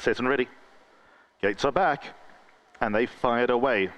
set and ready. Gates are back, and they fired away.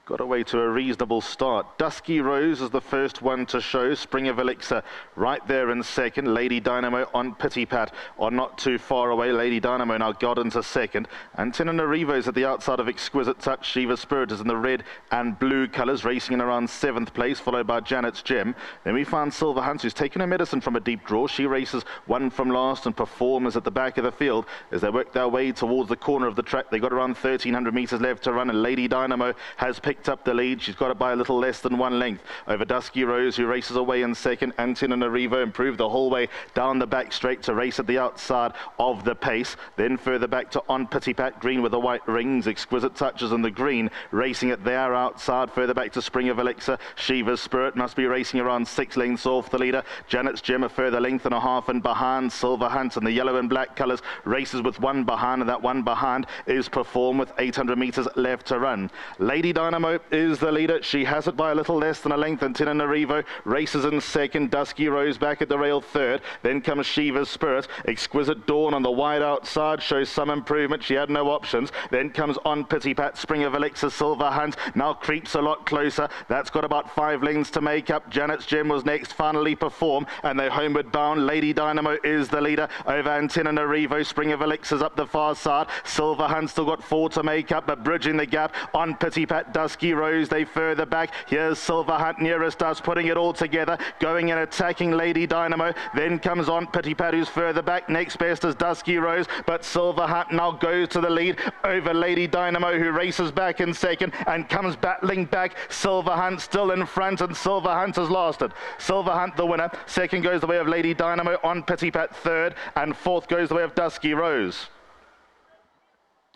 Got away to a reasonable start. Dusky Rose is the first one to show. Spring of Elixir right there in second. Lady Dynamo on Pity Pat are not too far away. Lady Dynamo now got into second. Antananarivo is at the outside of Exquisite Touch. Shiva Spirit is in the red and blue colours, racing in around 7th place, followed by Janet's Gem. Then we found Silver Hunt, who's taken her medicine from a deep draw. She races one from last and performs at the back of the field as they work their way towards the corner of the track. They got around 1,300 metres left to run, and Lady Dynamo has picked up the lead. She's got it by a little less than 1 length over Dusky Rose, who races away in second. Antananarivo improved the whole way down the back straight to race at the outside of the pace. Then further back to On Pity Pat, green with the white rings. Exquisite Touches in the green, racing at their outside. Further back to Spring of Elixir. Shiva's Spirit must be racing around 6 lengths off the leader. Janet's Gem a further length and a half and behind. Silver Hunt in the yellow and black colours races with 1 behind, and that 1 behind is Perform with 800 metres left to run. Lady Dynamo is the leader. She has it by a little less than a length. Antananarivo races in second. Dusky Rose back at the rail third. Then comes Shiva's Spirit. Exquisite Dawn on the wide outside shows some improvement. She had no options. Then comes On Pity Pat. Spring of Elixir. Silver Hunt now creeps a lot closer. That's got about 5 lengths to make up. Janet's Gem was next. Finally Perform, and they're homeward bound. Lady Dynamo is the leader over Antananarivo. Spring of Elixir's up the far side. Silver Hunt still got 4 to make up, but bridging the gap. On Pity Pat, Dusky Rose, they further back. Here's Silver Hunt nearest us, putting it all together, going and attacking Lady Dynamo. Then comes On Pity Pat, who's further back. Next best is Dusky Rose, but Silver Hunt now goes to the lead over Lady Dynamo, who races back in second and comes battling back. Silver Hunt still in front, and Silver Hunt has lost it. Silver Hunt the winner. Second goes the way of Lady Dynamo. On Pity Pat third, and fourth goes the way of Dusky Rose.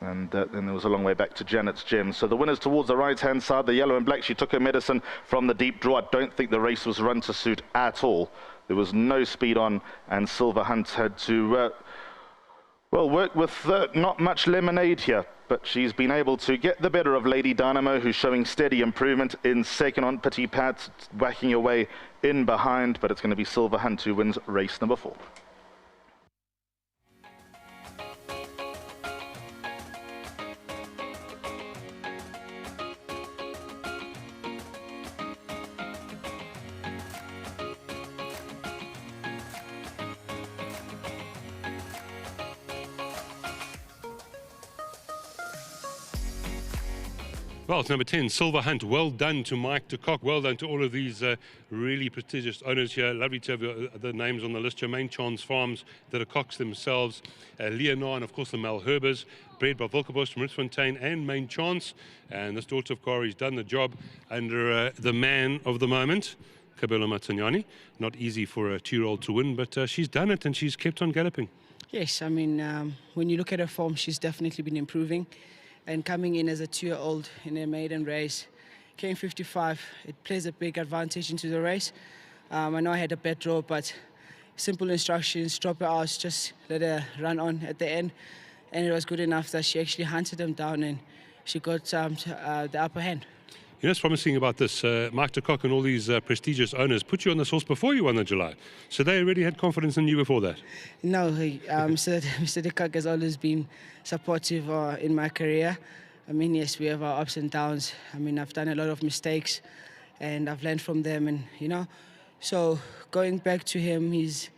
And then there was a long way back to Janet's Gem. So the winner's towards the right-hand side, the yellow and black. She took her medicine from the deep draw. I don't think the race was run to suit at all. There was no speed on, and Silver Hunt had to, well, work with not much lemonade here. But she's been able to get the better of Lady Dynamo, who's showing steady improvement in second. On Pity Pat, whacking away in behind. But it's going to be Silver Hunt who wins race number 4. Well, it's number 10, Silver Hunt. Well done to Mike de Kock. Well done to all of these really prestigious owners here. Lovely to have the names on the list. Your Main Chance Farms, the de Kocks themselves, Leonard, and of course the Malherbers, bred by Volkerbos from Turffontein and Main Chance. And this daughter of Kari's done the job under the man of the moment, Kabelo Matanyani. Not easy for a 2-year-old to win, but she's done it and she's kept on galloping. Yes, I mean, when you look at her form, she's definitely been improving. And coming in as a 2-year-old in a maiden race, King 55, it plays a big advantage into the race. I know I had a bad draw, but simple instructions, drop her out, just let her run on at the end. And it was good enough that she actually hunted them down and she got the upper hand. You know what's promising about this? Mike de Kock and all these prestigious owners put you on this horse before you won the July. So they already had confidence in you before that? No, Mr. de Kock has always been supportive in my career. I mean, yes, we have our ups and downs. I mean, I've done a lot of mistakes and I've learned from them, and you know. So going back to him, he's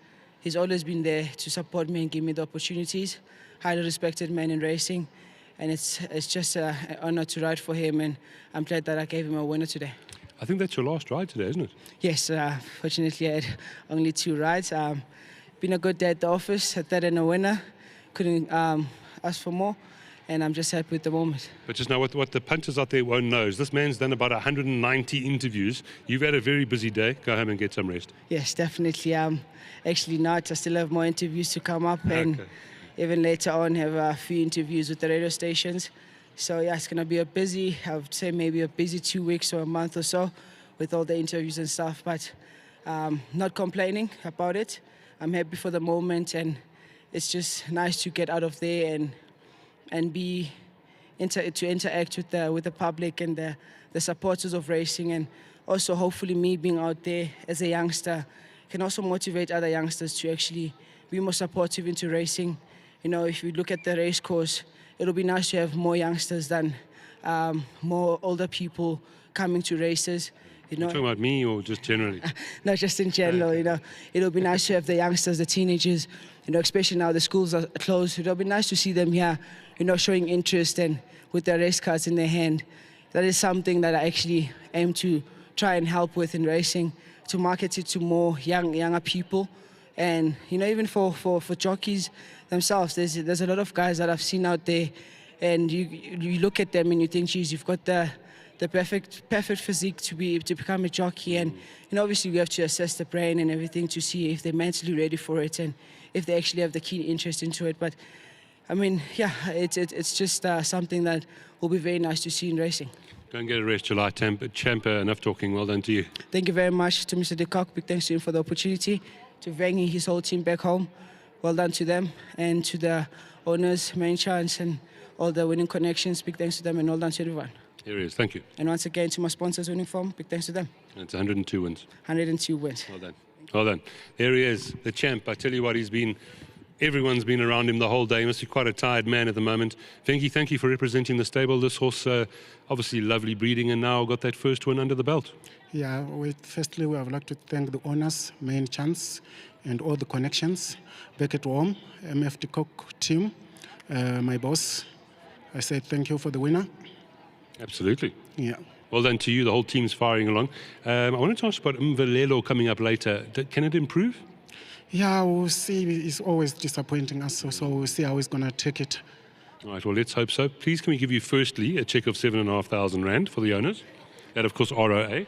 always been there to support me and give me the opportunities. Highly respected man in racing. And it's just an honor to ride for him, and I'm glad that I gave him a winner today. I think that's your last ride today, isn't it? Yes, fortunately I had only 2 rides. Been a good day at the office, a third and a winner. Couldn't ask for more, and I'm just happy with the moment. But just now, what the punters out there won't know is this man's done about 190 interviews. You've had a very busy day. Go home and get some rest. Yes, definitely. Actually not. I still have more interviews to come up, and even later on have a few interviews with the radio stations. So yeah, it's going to be a busy, I would say maybe a busy 2 weeks or a month or so with all the interviews and stuff, but not complaining about it. I'm happy for the moment, and it's just nice to get out of there and be to interact with the public and the supporters of racing, and also hopefully me being out there as a youngster can also motivate other youngsters to actually be more supportive into racing you know, if you look at the race course, it'll be nice to have more youngsters than more older people coming to races. You know, Talking about me or just generally? not just in general, you know. It'll be nice to have the youngsters, the teenagers, you know, especially now the schools are closed. It'll be nice to see them here, you know, showing interest and with their race cards in their hand. That is something that I actually aim to try and help with in racing, to market it to more younger people. And, you know, even for jockeys themselves, there's a lot of guys that I've seen out there, and you look at them and you think, geez, you've got the perfect physique to become a jockey. And, you know, obviously we have to assess the brain and everything to see if they're mentally ready for it and if they actually have the keen interest into it. But I mean, yeah, it's just something that will be very nice to see in racing. Go and get a rest, July. Champ, enough talking. Well done to you. Thank you very much to Mr. De Kock. Big thanks to him for the opportunity. To Vengi, his whole team back home, well done to them. And to the owners, Main Chance, and all the winning connections, big thanks to them, and well done to everyone. Here he is. Thank you. And once again, to my sponsors, Winning Form, big thanks to them. And it's 102 wins. 102 wins. Well done. Well done. There he is, the champ. I tell you what, everyone's been around him the whole day. He must be quite a tired man at the moment. Vengi, thank you for representing the stable. This horse, obviously lovely breeding, and now got that first win under the belt. Yeah, firstly, we would like to thank the owners, Main Chance, and all the connections back at home, MFD Cook team, my boss. I say thank you for the winner. Absolutely. Yeah. Well done to you. The whole team's firing along. I wanted to ask about Mvelelo coming up later. Can it improve? Yeah, we'll see. It's always disappointing us, so we'll see how he's going to take it. All right, well, let's hope so. Please, can we give you firstly a cheque of 7,500 rand for the owners? That, of course, ROA.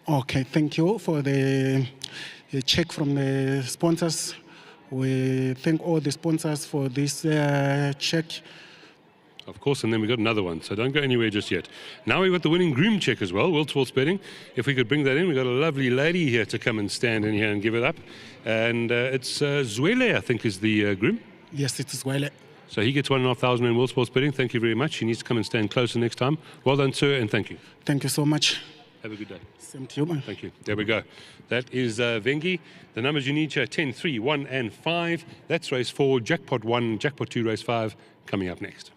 Okay, thank you for the check from the sponsors. We thank all the sponsors for this check. Of course, and then we got another one, so don't go anywhere just yet. Now we've got the winning groom check as well, World Sports Betting. If we could bring that in, we've got a lovely lady here to come and stand in here and give it up. And it's Zwele, I think, is the groom. Yes, it's Zwele. So he gets 1,500 in World Sports Betting. Thank you very much. He needs to come and stand closer next time. Well done, sir, and thank you. Thank you so much. Have a good day. Same to you, man. Thank you. There we go. That is Vengi. The numbers you need here, 10, 3, 1, and 5. That's race 4, jackpot 1, jackpot 2, race 5, coming up next.